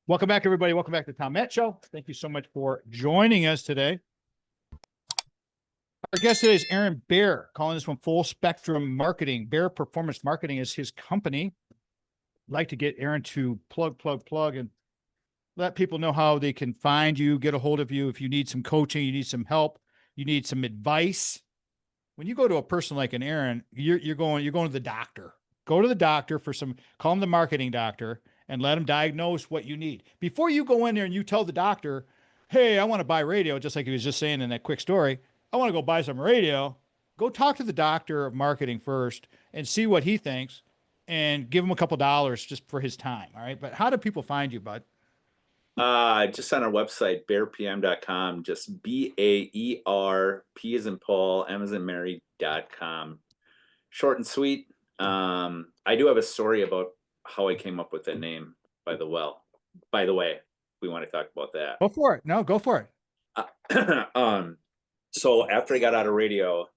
Welcome back, everybody. Welcome back to the Tom Matt Show. Thank you so much for joining us today. Our guest today is Aaron Baer, calling us from Full Spectrum Marketing. Baer Performance Marketing is his company. I'd like to get Aaron to plug, and let people know how they can find you, get a hold of you. If you need some coaching, you need some help, you need some advice. When you go to a person like an Aaron, you're going to the doctor. Go to the doctor for some, call him the marketing doctor, and let him diagnose what you need. Before you go in there and you tell the doctor, hey, I want to buy radio, just like he was just saying in that quick story, I want to go buy some radio. Go talk to the doctor of marketing first and see what he thinks and give him a couple dollars just for his time. All right. But how do people find you, bud? Just on our website, baerpm.com, just BAER, P as in Paul, M as in Mary.com. Short and sweet. I do have a story about how I came up with that name, by the way, we want to talk about that. Go for it. No, go for it. So after I got out of radio,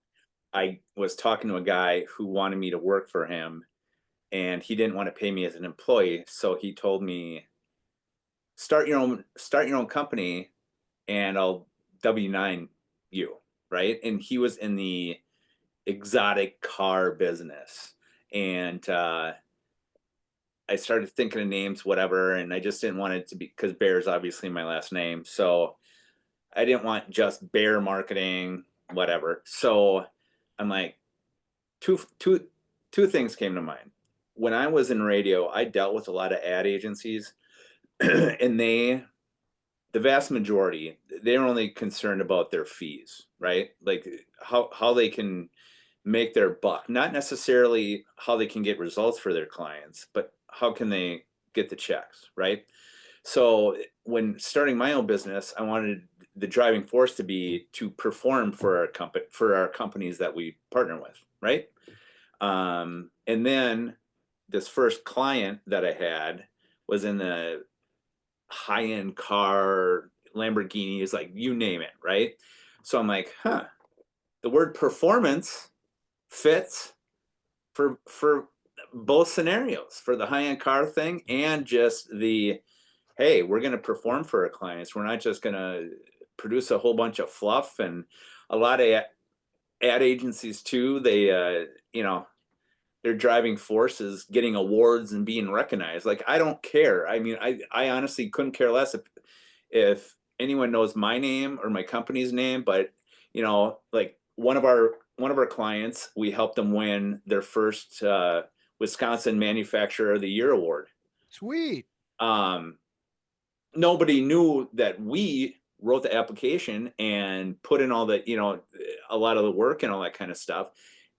I was talking to a guy who wanted me to work for him, and he didn't want to pay me as an employee. So he told me, start your own company and I'll W-9 you, right? And he was in the exotic car business. And I started thinking of names, whatever, and I just didn't want it to be, because Baer is obviously my last name. So I didn't want just Baer Marketing, whatever. So I'm like, two things came to mind. When I was in radio, I dealt with a lot of ad agencies, and the vast majority, they're only concerned about their fees, right? Like how they can make their buck, not necessarily how they can get results for their clients, but how can they get the checks, right? So when starting my own business, I wanted the driving force to be to perform for our companies that we partner with, right? And then this first client that I had was in the high-end car, Lamborghinis, like you name it, right? So I'm like, the word performance fits for both scenarios, for the high-end car thing and just the, hey, we're going to perform for our clients. We're not just going to produce a whole bunch of fluff. And a lot of ad agencies too, they their driving force is getting awards and being recognized. Like, I don't care. I mean, I honestly couldn't care less if anyone knows my name or my company's name, but like one of our clients, we helped them win their first Wisconsin Manufacturer of the Year award. Sweet. Nobody knew that we wrote the application and put in all the, a lot of the work and all that kind of stuff.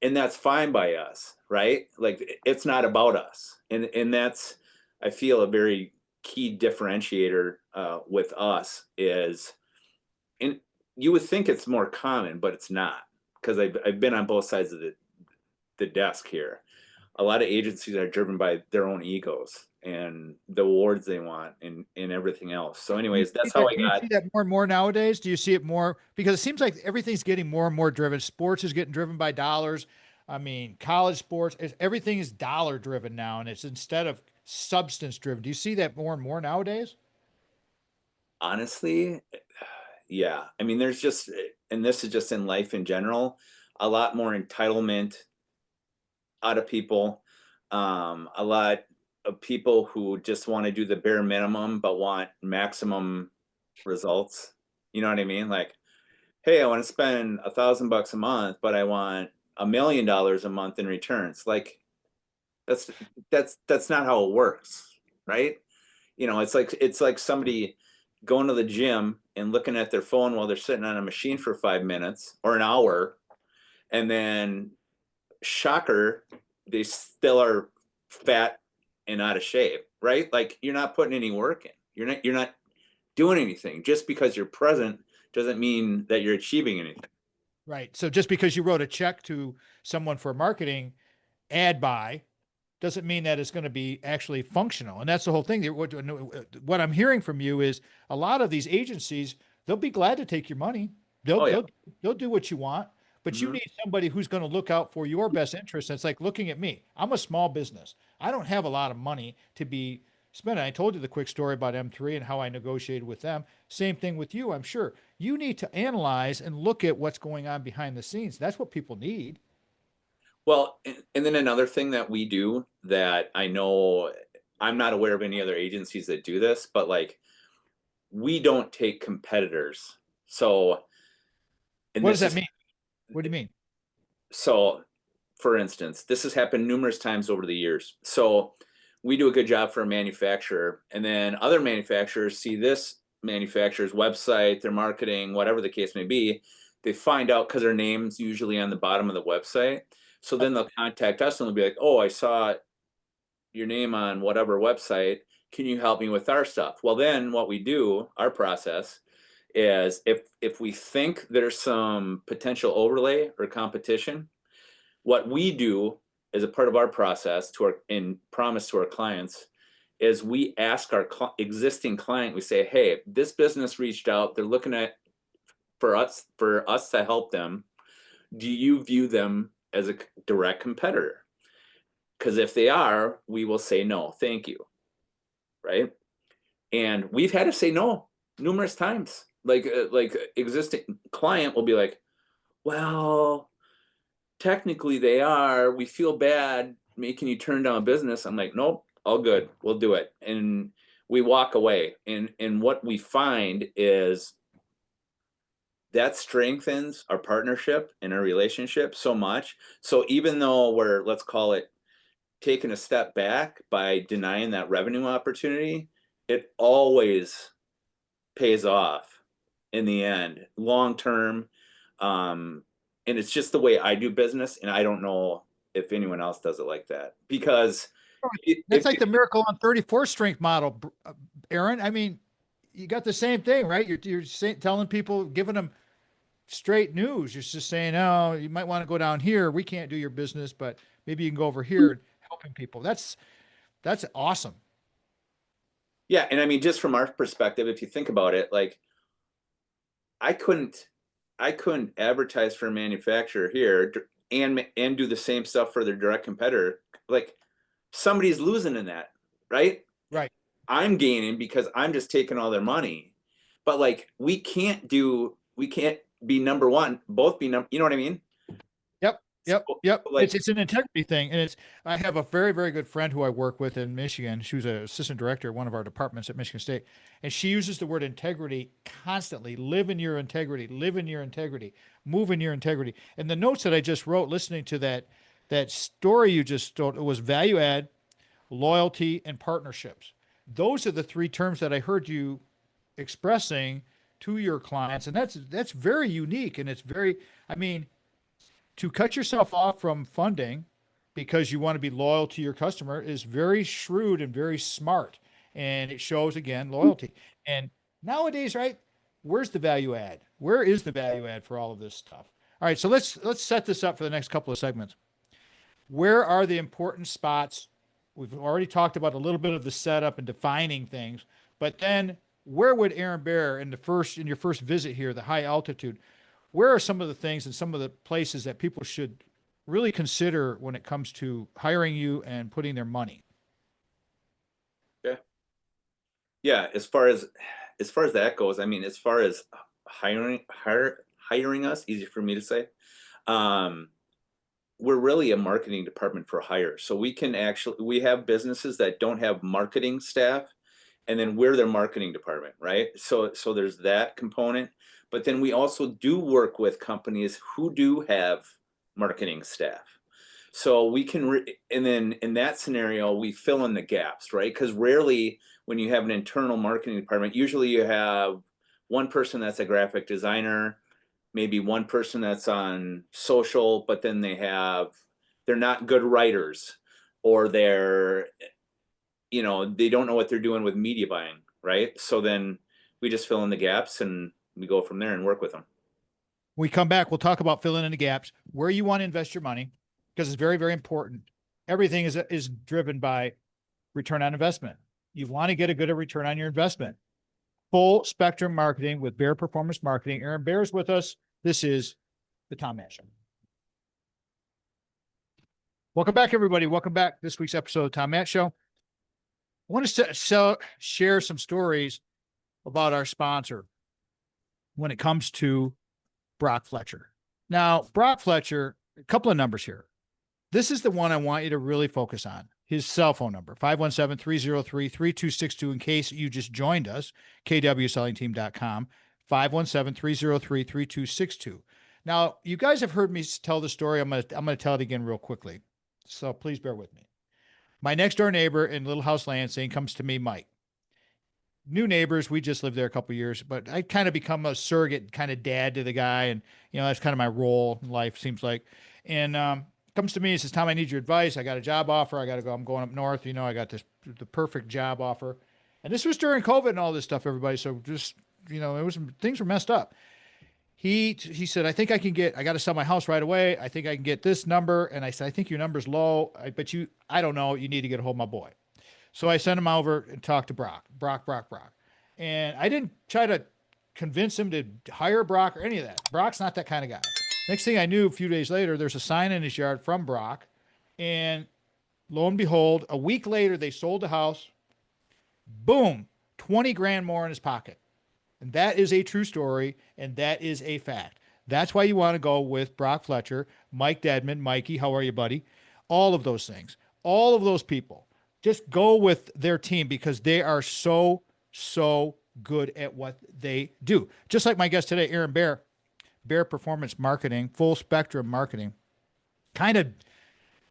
And that's fine by us, right? Like, it's not about us. And that's, I feel, a very key differentiator with us is, and you would think it's more common, but it's not, because I've been on both sides of the desk here. A lot of agencies are driven by their own egos and the awards they want and everything else. So anyways, that's how I got. Do you see that more and more nowadays? Do you see it more? Because it seems like everything's getting more and more driven. Sports is getting driven by dollars. I mean, college sports, everything is dollar driven now, and it's instead of substance driven. Do you see that more and more nowadays? Honestly, yeah. I mean, there's just, and this is just in life in general, a lot more entitlement out of people. A lot of people who just want to do the bare minimum but want maximum results. You know what I mean? Like, hey, I want to spend $1,000 a month, but I want $1 million a month in returns. Like, that's not how it works, right? It's like somebody going to the gym and looking at their phone while they're sitting on a machine for 5 minutes or an hour, and then, shocker, they still are fat and out of shape, right? Like, you're not putting any work in. You're not doing anything. Just because you're present doesn't mean that you're achieving anything. Right. So just because you wrote a check to someone for marketing ad buy doesn't mean that it's going to be actually functional. And that's the whole thing. What I'm hearing from you is a lot of these agencies, they'll be glad to take your money. They'll do what you want, but you need somebody who's going to look out for your best interest. It's like looking at me. I'm a small business. I don't have a lot of money to be spend it. I told you the quick story about M3 and how I negotiated with them. Same thing with you, I'm sure. You need to analyze and look at what's going on behind the scenes. That's what people need. Well, and then another thing that we do that I know I'm not aware of any other agencies that do this, but like we don't take competitors. So, and What does this that is mean? What do you mean? so for instance, this has happened numerous times over the years. So we do a good job for a manufacturer, and then other manufacturers see this manufacturer's website, their marketing, whatever the case may be. They find out because their name's usually on the bottom of the website. So then they'll contact us and they'll be like, oh, I saw your name on whatever website. Can you help me with our stuff? Well, then what we do, our process is if we think there's some potential overlay or competition, what we do as a part of our process to our and promise to our clients is we ask our existing client, we say, hey, this business reached out, they're looking at for us to help them. Do you view them as a direct competitor? Because if they are, we will say no, thank you, right? And we've had to say no numerous times. Like existing client will be like, well, technically they are. We feel bad making you turn down business. I'm like, nope, all good. We'll do it. And we walk away. And what we find is that strengthens our partnership and our relationship so much. So even though we're, let's call it, taking a step back by denying that revenue opportunity, it always pays off in the end, long term. And it's just the way I do business, and I don't know if anyone else does it like that. Because That's like the Miracle on 34th Strength model, Aaron. I mean, you got the same thing, right? You're telling people, giving them straight news. You're just saying, oh, you might want to go down here. We can't do your business, but maybe you can go over here and helping people. That's awesome. yeah, and I mean, just from our perspective, if you think about it, like I couldn't I couldn't advertise for a manufacturer here and do the same stuff for their direct competitor. Like somebody's losing in that, right? Right. I'm gaining because I'm just taking all their money. But like we can't be number one, both be number, you know what I mean? Yep. Yep. So, Yep. like It's an integrity thing. And I have a very, very good friend who I work with in Michigan. She was an assistant director at one of our departments at Michigan State. And she uses the word integrity constantly. Live in your integrity, live in your integrity, move in your integrity. And the notes that I just wrote, listening to that story you just told, it was value add, loyalty, and partnerships. Those are the three terms that I heard you expressing to your clients. And that's very unique. And it's very, I mean, to cut yourself off from funding because you want to be loyal to your customer is very shrewd and very smart. And it shows again loyalty. And nowadays, right? Where's the value add? Where is the value add for all of this stuff? All right, so let's set this up for the next couple of segments. Where are the important spots? We've already talked about a little bit of the setup and defining things, but then where would Aaron Baer in your first visit here, the high altitude, where are some of the things and some of the places that people should really consider when it comes to hiring you and putting their money? yeah. Yeah, as far as that goes, I mean, as far as hiring us, easy for me to say. Um, we're really a marketing department for hire. So we have businesses that don't have marketing staff, and then we're their marketing department, right? So there's that component. But then we also do work with companies who do have marketing staff. So we can, and then in that scenario, we fill in the gaps, right? Because rarely when you have an internal marketing department, usually you have one person that's a graphic designer, maybe one person that's on social, but then they're not good writers, or they don't know what they're doing with media buying, right? So then we just fill in the gaps and we go from there and work with them. When we come back, we'll talk about filling in the gaps, where you want to invest your money, because it's very, very important. Everything is driven by return on investment. You want to get a good return on your investment. Full spectrum marketing with Baer Performance Marketing. Aaron Baer is with us. This is the Tom Matt Show. Welcome back, everybody. Welcome back. This week's episode of Tom Matt Show. I want to share some stories about our sponsor when it comes to Brock Fletcher. Now, Brock Fletcher, a couple of numbers here. This is the one I want you to really focus on. His cell phone number, 517-303-3262, in case you just joined us, kwsellingteam.com, 517-303-3262. Now, you guys have heard me tell the story. I'm going to tell it again real quickly. So please bear with me. My next door neighbor in Little House Lansing comes to me, Mike. New neighbors. We just lived there a couple of years, but I kind of become a surrogate kind of dad to the guy. And, that's kind of my role in life, seems like. And, comes to me and says, Tom, I need your advice. I got a job offer. I got to go. I'm going up north. I got the perfect job offer. And this was during COVID and all this stuff, everybody. So just, things were messed up. He said, I think I got to sell my house right away. I think I can get this number. And I said, I think your number's low, but I don't know. You need to get a hold of my boy. So I sent him over and talked to Brock. And I didn't try to convince him to hire Brock or any of that. Brock's not that kind of guy. Next thing I knew, a few days later, there's a sign in his yard from Brock. And lo and behold, a week later, they sold the house. Boom, 20 grand more in his pocket. And that is a true story, and that is a fact. That's why you want to go with Brock Fletcher, Mike Dedman, Mikey, how are you, buddy? All of those things, all of those people. Just go with their team because they are so good at what they do. Just like my guest today, Aaron Baer, Baer Performance Marketing, full spectrum marketing, kind of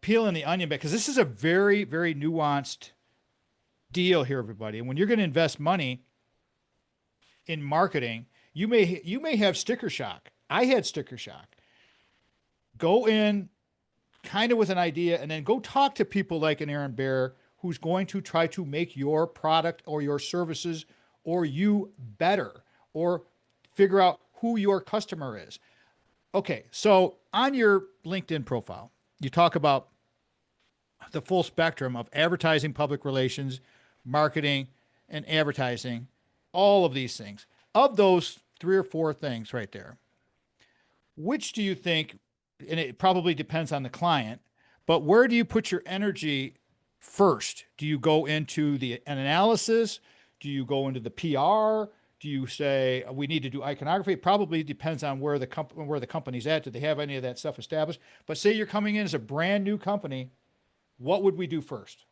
peeling the onion back because this is a very, very nuanced deal here, everybody. And when you're going to invest money in marketing, you may have sticker shock. I had sticker shock. Go in kind of with an idea and then go talk to people like an Aaron Baer who's going to try to make your product or your services or you better or figure out who your customer is. Okay, so on your LinkedIn profile, you talk about the full spectrum of advertising, public relations, marketing, and advertising, all of these things. Of those 3 or 4 things right there, which do you think, and it probably depends on the client, but where do you put your energy first? Do you go into an analysis? Do you go into the PR? Do you say we need to do iconography? It probably depends on where the company's at. Do they have any of that stuff established? But say you're coming in as a brand new company, what would we do first?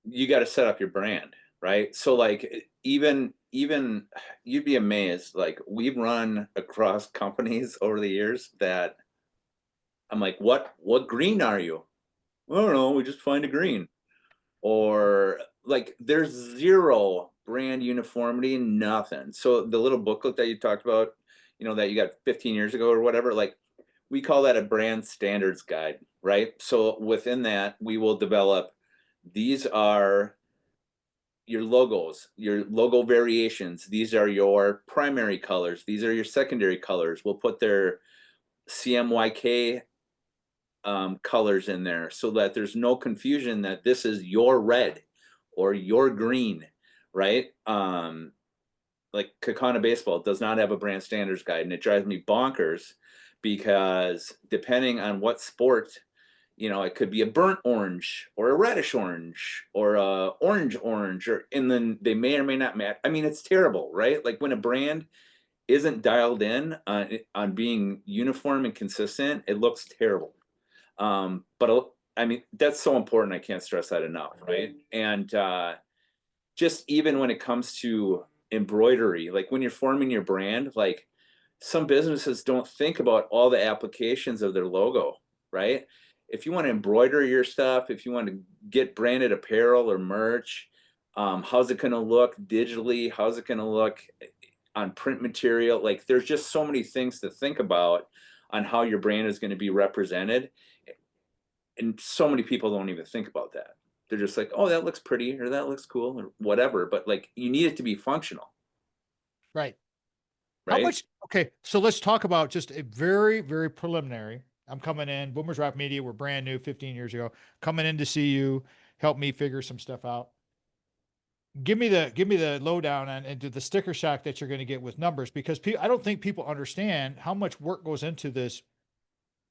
You got to set up your brand, right? So like even you'd be amazed. Like we've run across companies over the years that I'm like, what green are you? I don't know. We just find a green. Or like there's zero brand uniformity, nothing. So the little booklet that you talked about, that you got 15 years ago or whatever, like we call that a brand standards guide, right? So within that, we will develop, these are your logos, your logo variations. These are your primary colors. These are your secondary colors. We'll put their CMYK colors in there so that there's no confusion that this is your red or your green, right? Like Kakana Baseball does not have a brand standards guide, and it drives me bonkers because depending on what sport, it could be a burnt orange or a reddish orange or a orange, and then they may or may not match. I mean, it's terrible, right? Like when a brand isn't dialed in on being uniform and consistent, it looks terrible. But I mean, that's so important. I can't stress that enough, right? And just even when it comes to embroidery, like when you're forming your brand, like some businesses don't think about all the applications of their logo, right? If you want to embroider your stuff, if you want to get branded apparel or merch, how's it going to look digitally? How's it going to look on print material? Like there's just so many things to think about on how your brand is going to be represented. And so many people don't even think about that. They're just like, oh, that looks pretty or that looks cool or whatever. But like you need it to be functional. Right. How Right. much? Okay. So let's talk about just a very, very preliminary. I'm coming in, Boomers Rock Media. We're brand new 15 years ago, coming in to see you, help me figure some stuff out. Give me the lowdown on and the sticker shock that you're going to get with numbers, because I don't think people understand how much work goes into this,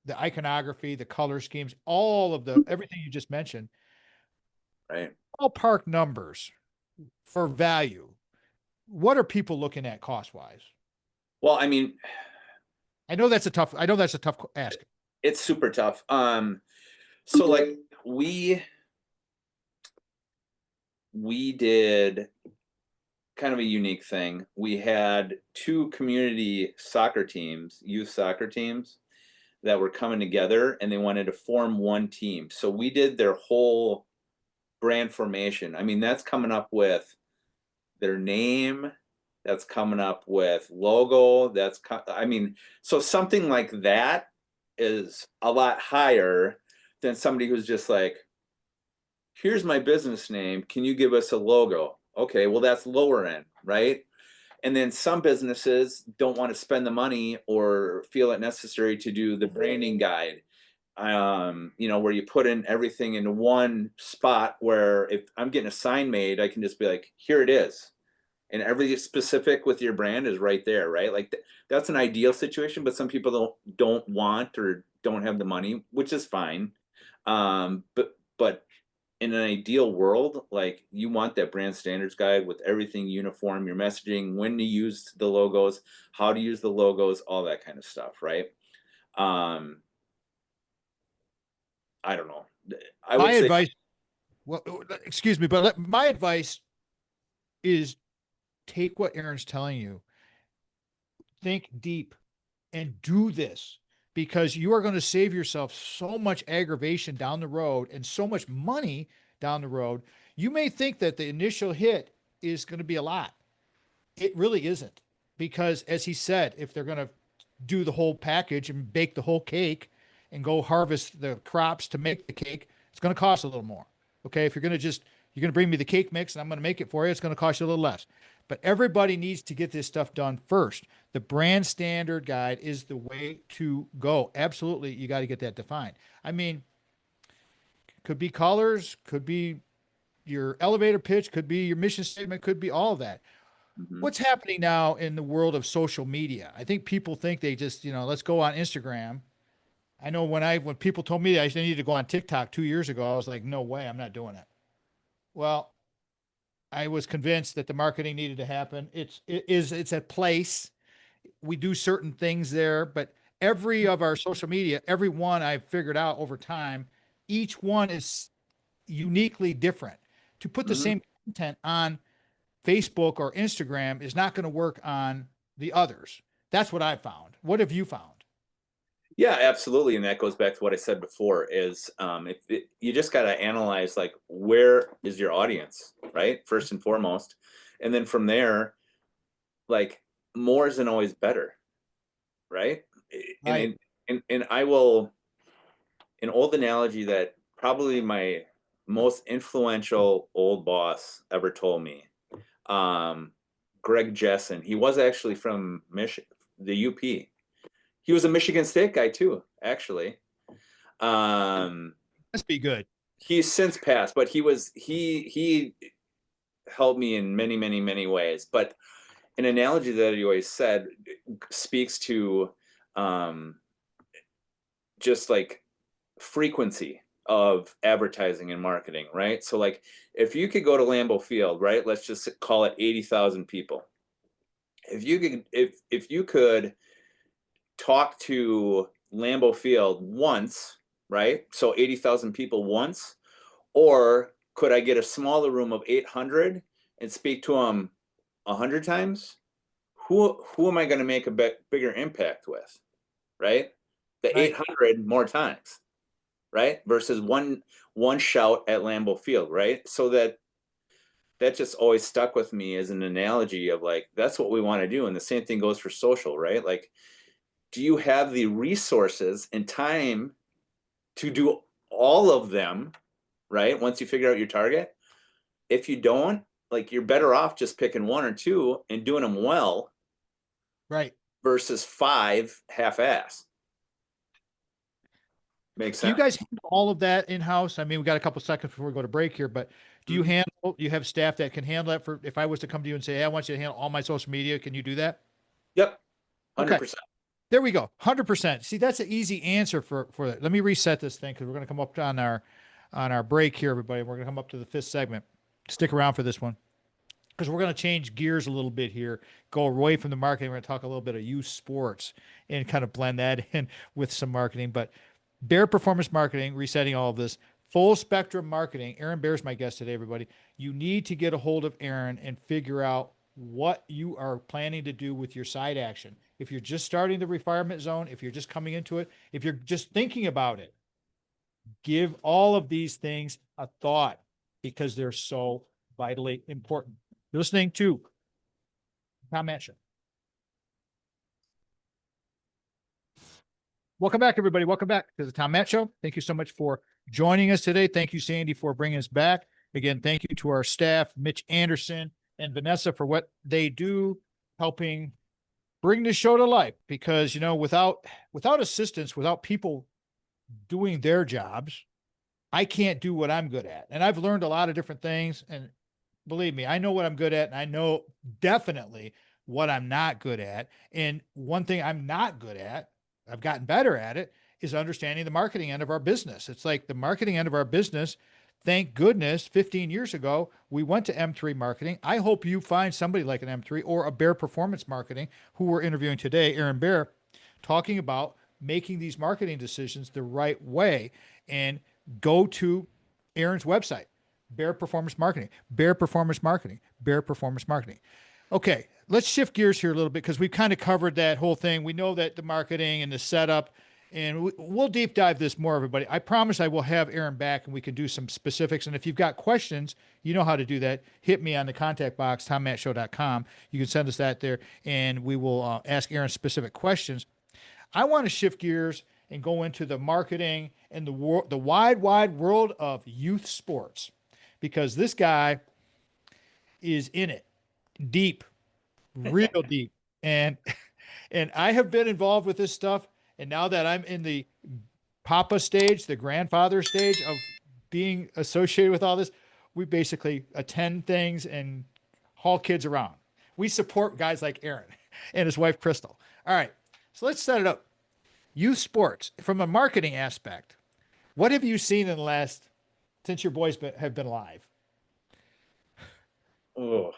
the iconography, the color schemes, all of everything you just mentioned. Right. Ballpark numbers for value. What are people looking at cost wise? Well, I mean, I know that's a tough ask. it's super tough. So like we did kind of a unique thing. We had two community soccer teams, youth soccer teams, that were coming together and they wanted to form one team. So we did their whole brand formation. I mean, that's coming up with their name, that's coming up with logo, I mean, so something like that is a lot higher than somebody who's just like, here's my business name, can you give us a logo? Okay, well, that's lower end, right? And then some businesses don't want to spend the money or feel it necessary to do the branding guide, where you put in everything into one spot, where if I'm getting a sign made, I can just be like, here it is, and every specific with your brand is right there, right? Like that's an ideal situation, but some people don't want or don't have the money, which is fine. But in an ideal world, like you want that brand standards guide with everything uniform, your messaging, when to use the logos, how to use the logos, all that kind of stuff, right? I don't know. I My would say, advice, well, excuse me, but my advice is take what Aaron's telling you, think deep, and do this, because you are going to save yourself so much aggravation down the road and so much money down the road. You may think that the initial hit is going to be a lot. It really isn't, because as he said, if they're going to do the whole package and bake the whole cake and go harvest the crops to make the cake, it's going to cost a little more. Okay. If you're going to bring me the cake mix and I'm going to make it for you, it's going to cost you a little less. But everybody needs to get this stuff done first. The brand standard guide is the way to go. Absolutely. You got to get that defined. I mean, could be colors, could be your elevator pitch, could be your mission statement, could be all of that. mhm, What's happening now in the world of social media? I think people think they just, let's go on Instagram. I know when people told me I needed to go on TikTok 2 years ago, I was like, no way, I'm not doing it. Well, I was convinced that the marketing needed to happen. It's a place. We do certain things there, but every of our social media, every one I've figured out over time, each one is uniquely different. To put the mhm. same content on Facebook or Instagram is not going to work on the others. That's what I found. What have you found? Yeah, absolutely. And that goes back to what I said before is you just got to analyze like where is your audience, right? First and foremost. And then from there, like more isn't always better, right? And Right. and I will, an old analogy that probably my most influential old boss ever told me. Um, Greg Jessen, he was actually from the UP. He was a Michigan State guy too, actually. Um, Must be good. he's since passed, but he helped me in many, many, many ways. But an analogy that he always said speaks to um, just like frequency of advertising and marketing, right? So like if you could go to Lambeau Field, right? Let's just call it 80,000 people. If you could talk to Lambeau Field once, right? So 80,000 people once, or could I get a smaller room of 800 and speak to them 100 times? Who am I going to make a bigger impact with, right? The Right. 800 more times, right? Versus one shout at Lambeau Field, right? So that just always stuck with me as an analogy of like that's what we want to do, and the same thing goes for social, right? Like, do you have the resources and time to do all of them, right? Once you figure out your target, if you don't, like you're better off just picking one or two and doing them well Right. versus five half-ass. Makes Do you sense. guys handle all of that in house? I mean, we got a couple seconds before we go to break here, but Mhm. do you have staff that can handle that for if I was to come to you and say, hey, I want you to handle all my social media, can you do that? Yep, Okay. 100%. There we go. 100%. See, that's an easy answer for that. Let me reset this thing because we're going to come up on our on our break here, everybody. We're going to come up to the fifth segment. Stick around for this one because we're going to change gears a little bit here, go away from the marketing. We're going to talk a little bit of youth sports and kind of blend that in with some marketing. But Baer Performance Marketing, resetting all of this, full spectrum marketing. Aaron Baer is my guest today, everybody. You need to get a hold of Aaron and figure out what you are planning to do with your side action. If you're just starting the refinement zone, if you're just coming into it, if you're just thinking about it, give all of these things a thought because they're so vitally important. You're listening to Tom Matt Show. Welcome back, everybody. Welcome back to the Tom Matt Show. Thank you so much for joining us today. Thank you, Sandy, for bringing us back. Again, thank you to our staff, Mitch Anderson and Vanessa, for what they do, helping bring this show to life. Because, you know, without assistance, without people doing their jobs, I can't do what I'm good at. And I've learned a lot of different things. And believe me, I know what I'm good at. And I know definitely what I'm not good at. And one thing I'm not good at, I've gotten better at it, is understanding the marketing end of our business. It's like the marketing end of our business. Thank goodness 15 years ago, we went to M3 marketing. I hope you find somebody like an M3 or a Baer Performance Marketing, who we're interviewing today, Aaron Baer, talking about making these marketing decisions the right way. And go to Aaron's website, Baer Performance Marketing, Baer Performance Marketing, Baer Performance Marketing. Okay, let's shift gears here a little bit because we've kind of covered that whole thing. We know that the marketing and the setup, and we'll deep dive this more, everybody. I promise I will have Aaron back and we can do some specifics. And if you've got questions, you know how to do that. Hit me on the contact box, tommattshow.com. You can send us that there, and we will ask Aaron specific questions. I want to shift gears and go into the marketing and the wide world of youth sports, because this guy is in it deep, real deep. And I have been involved with this stuff. And now that I'm in the papa stage, the grandfather stage of being associated with all this, we basically attend things and haul kids around. We support guys like Aaron and his wife, Crystal. All right, so let's set it up. Youth sports, from a marketing aspect, what have you seen in the last, since your boys have been alive? Oh,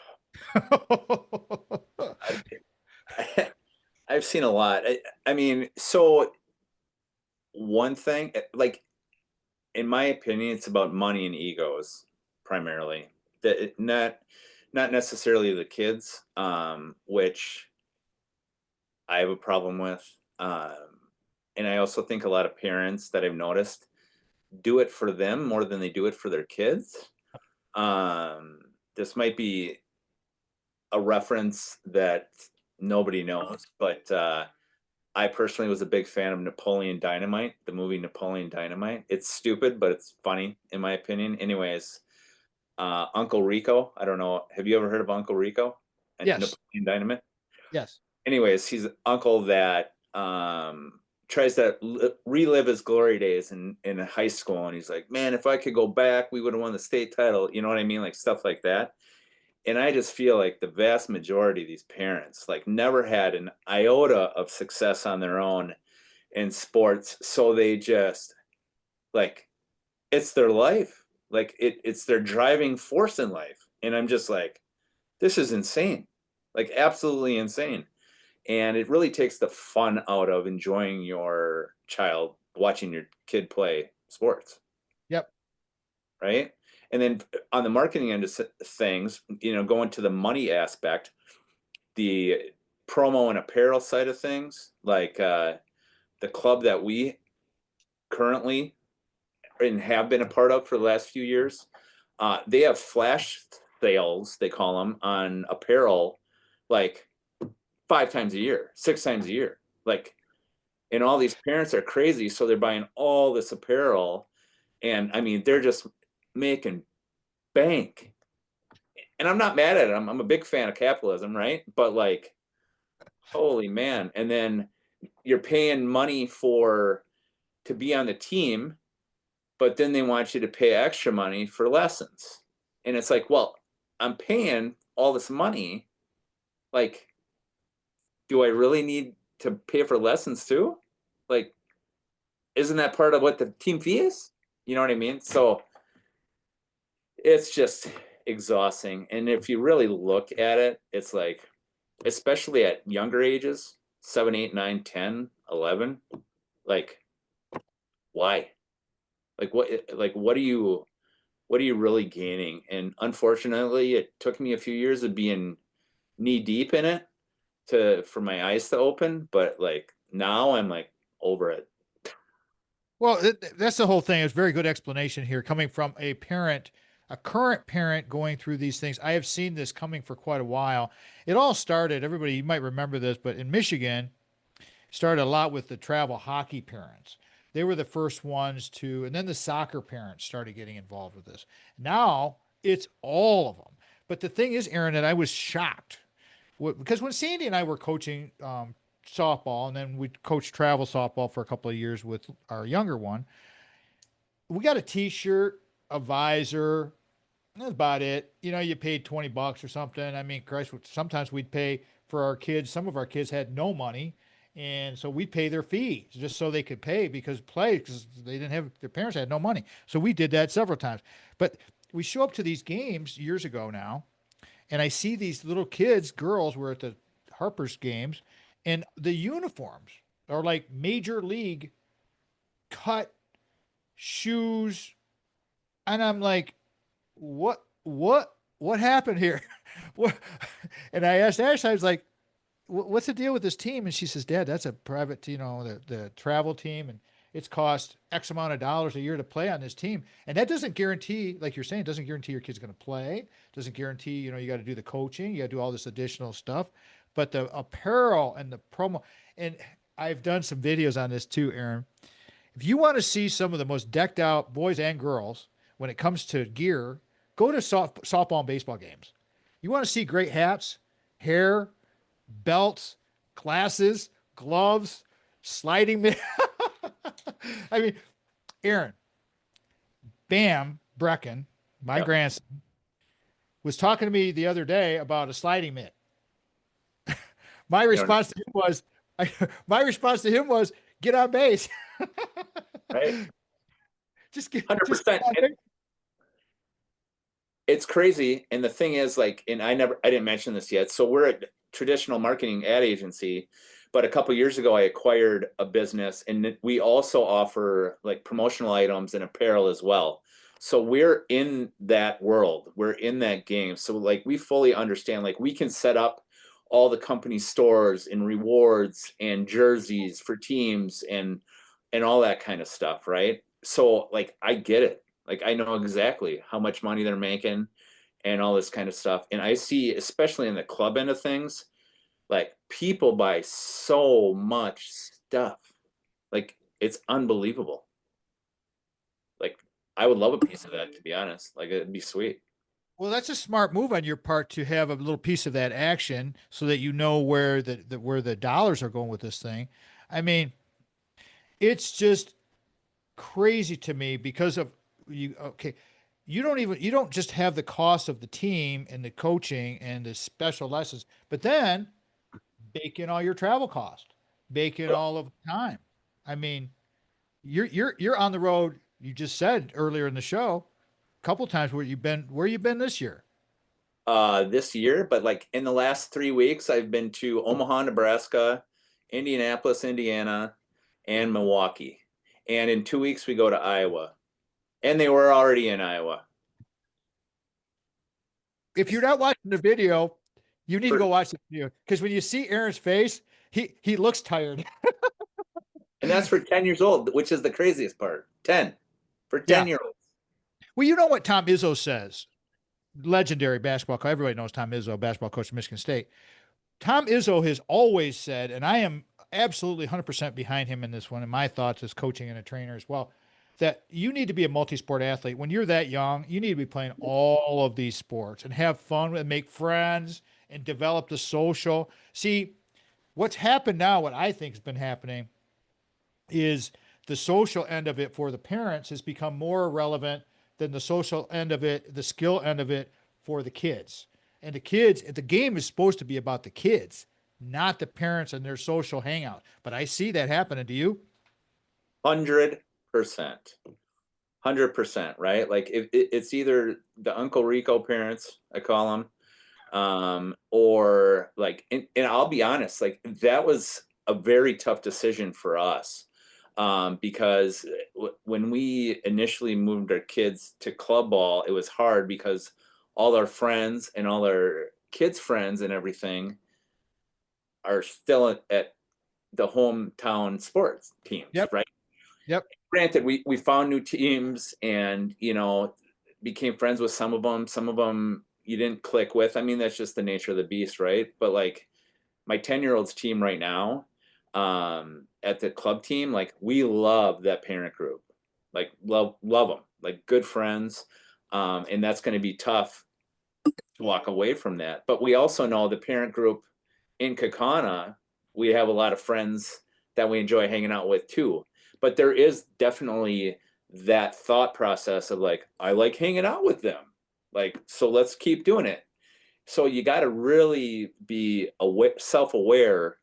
I've seen a lot. I mean, so one thing, like, in my opinion, it's about money and egos primarily. That not necessarily the kids, which I have a problem with. And I also think a lot of parents that I've noticed do it for them more than they do it for their kids. This might be a reference that nobody knows, but I personally was a big fan of Napoleon Dynamite, the movie Napoleon Dynamite. It's stupid, but it's funny in my opinion. Anyways, Uncle Rico, I don't know. Have you ever heard of Uncle Rico and Yes. Napoleon Dynamite? Yes. Anyways, he's an uncle that tries to relive his glory days in high school, and he's like, man, if I could go back, we would have won the state title. You know what I mean? Like stuff like that. And I just feel like the vast majority of these parents like never had an iota of success on their own in sports, so they just like, it's their life, like it's their driving force in life. And I'm just like, this is insane, like absolutely insane. And it really takes the fun out of enjoying your child, watching your kid play sports. Yep. Right. And then on the marketing end of things, you know, going to the money aspect, the promo and apparel side of things, like the club that we currently and have been a part of for the last few years, they have flash sales, they call them, on apparel, like 5 times a year, 6 times a year. Like, and all these parents are crazy, so they're buying all this apparel, and I mean, they're just making bank. And I'm not mad at it. I'm a big fan of capitalism, right? But like, holy man. And then you're paying money to be on the team, but then they want you to pay extra money for lessons. And it's like, well, I'm paying all this money. Like, do I really need to pay for lessons too? Like, isn't that part of what the team fee is? You know what I mean? So it's just exhausting. And if you really look at it, it's like, especially at younger ages, 7, 8, 9, 10, 11, like, why? What are you really gaining? And unfortunately, it took me a few years of being knee deep in it for my eyes to open, but like now I'm like over it. Well, that's the whole thing. It's a very good explanation here coming from a parent, a current parent going through these things. I have seen this coming for quite a while. It all started, everybody, you might remember this, but in Michigan, started a lot with the travel hockey parents. They were the first ones to, and then the soccer parents started getting involved with this. Now it's all of them. But the thing is, Aaron, that I was shocked because when Sandy and I were coaching softball, and then we coached travel softball for a couple of years with our younger one, we got a T-shirt, a visor. That's about it. You know, you paid $20 or something. I mean, Christ, sometimes we'd pay for our kids. Some of our kids had no money. And so we'd pay their fees just so they could pay because they didn't have, their parents had no money. So we did that several times. But we show up to these games years ago now, and I see these little kids, girls, were at the Harper's games, and the uniforms are like major league cut shoes. And I'm like, what happened here? What? And I asked Ashley, I was like, what's the deal with this team? And she says, Dad, that's a private, the travel team, and it's cost X amount of dollars a year to play on this team. And that doesn't guarantee, like you're saying, doesn't guarantee your kid's going to play. Doesn't guarantee, you got to do the coaching, you got to do all this additional stuff. But the apparel and the promo, and I've done some videos on this too, Aaron. If you want to see some of the most decked out boys and girls when it comes to gear, go to softball and baseball games. You want to see great hats, hair, belts, glasses, gloves, sliding. I mean, Aaron, Bam Brecken, my Yep. grandson, was talking to me the other day about a sliding mitt. My You know, response to him was, my response to him was, get on base. right? Just 100%. get on base. It's crazy. And the thing is, like, and I didn't mention this yet. So we're a traditional marketing ad agency, but a couple years ago, I acquired a business, and we also offer like promotional items and apparel as well. So we're in that world. We're in that game. So like we fully understand, like we can set up all the company stores and rewards and jerseys for teams and all that kind of stuff, right? So like I get it. Like I know exactly how much money they're making and all this kind of stuff. And I see, especially in the club end of things, like people buy so much stuff. Like it's unbelievable. Like I would love a piece of that, to be honest. Like it'd be sweet. Well, that's a smart move on your part to have a little piece of that action so that you know where where the dollars are going with this thing. I mean, it's just crazy to me because of you. Okay, you don't just have the cost of the team and the coaching and the special lessons, but then bake in all your travel cost, bake in all of the time. I mean, you're on the road. You just said earlier in the show a couple times where you been this year. This year, but like in the last 3 weeks, I've been to Omaha, Nebraska, Indianapolis, Indiana, and Milwaukee. And in 2 weeks, we go to Iowa. And they were already in Iowa. If you're not watching the video, you need to For, go watch the video because when you see Aaron's face, he looks tired. and that's for 10 years old, which is the craziest part. 10 for Yeah. 10-year-olds. Well, you know what Tom Izzo says, legendary basketball coach. Everybody knows Tom Izzo, basketball coach of Michigan State. Tom Izzo has always said, and I am absolutely 100% behind him in this one, and my thoughts as coaching and a trainer as well, that you need to be a multi-sport athlete. When you're that young, you need to be playing all of these sports and have fun and make friends and develop the social. See, what's happened now, what I think has been happening is the social end of it for the parents has become more relevant than the social end of it, the skill end of it for the kids. And the kids, the game is supposed to be about the kids, not the parents and their social hangout. But I see that happening. Do you? 100%. 100%, right? Like it's either the Uncle Rico parents, I call them, or like, and I'll be honest, like that was a very tough decision for us, because when we initially moved our kids to club ball, it was hard because all our friends and all our kids' friends and everything are still at the hometown sports teams, Yep. right? Yep. Granted, we found new teams and, you know, became friends with some of them. Some of them you didn't click with. I mean, that's just the nature of the beast, right? But like my 10-year-old's team right now, at the club team, like we love that parent group. Like love them, like good friends. And that's going to be tough to walk away from that. But we also know the parent group in Kakana, we have a lot of friends that we enjoy hanging out with too. But there is definitely that thought process of like, I like hanging out with them. Like, so let's keep doing it. So you got to really be aware, self-aware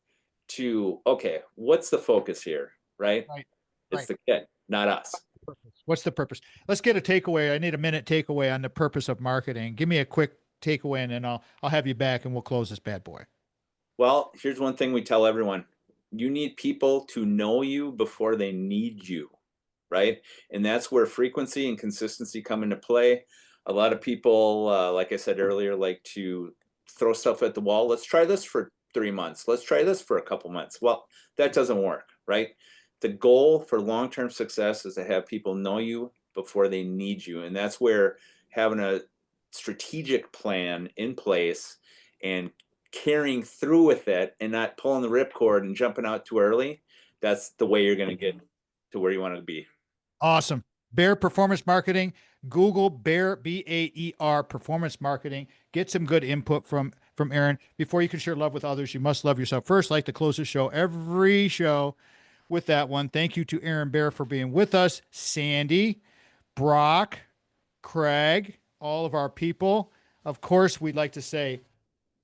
to, okay, what's the focus here, right? Right. It's Right. the kid, not us. What's the purpose? Let's get a takeaway. I need a minute takeaway on the purpose of marketing. Give me a quick takeaway, and then I'll have you back, and we'll close this bad boy. Well, here's one thing we tell everyone. You need people to know you before they need you, right? And that's where frequency and consistency come into play. A lot of people, like I said earlier, like to throw stuff at the wall. Let's try this for 3 months. Let's try this for a couple months. Well, that doesn't work, right? The goal for long-term success is to have people know you before they need you. And that's where having a strategic plan in place and carrying through with it and not pulling the ripcord and jumping out too early, that's the way you're going to get to where you want to be. Awesome. Baer Performance Marketing. Google Baer, Baer Performance Marketing. Get some good input from Aaron. Before you can share love with others, you must love yourself first. Like to close the show every show with that one. Thank you to Aaron Baer for being with us. Sandy, Brock, Craig, all of our people. Of course, we'd like to say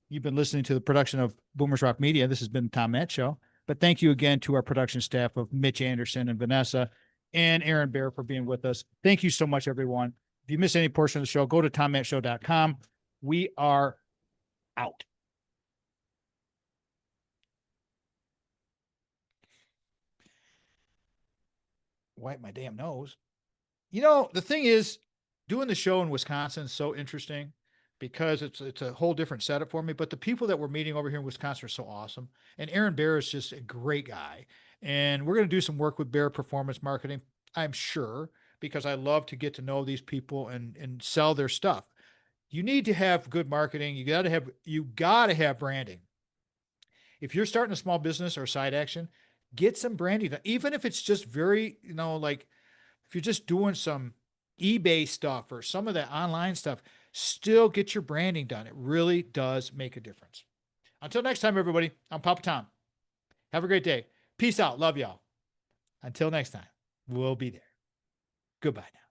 you've been listening to the production of Boomers Rock Media. This has been the Tom Matt Show. But thank you again to our production staff of Mitch Anderson and Vanessa and Aaron Baer for being with us. Thank you so much, everyone. If you miss any portion of the show, go to tommattshow.com. We are out. Wipe my damn nose. You know, the thing is, doing the show in Wisconsin is so interesting because it's a whole different setup for me. But the people that we're meeting over here in Wisconsin are so awesome. And Aaron Baer is just a great guy. And we're going to do some work with Baer Performance Marketing, I'm sure, because I love to get to know these people and sell their stuff. You need to have good marketing. You got to have branding. If you're starting a small business or side action, get some branding done. Even if it's just very, like if you're just doing some eBay stuff or some of that online stuff, still get your branding done. It really does make a difference. Until next time, everybody, I'm Papa Tom. Have a great day. Peace out. Love y'all. Until next time, we'll be there. Goodbye now.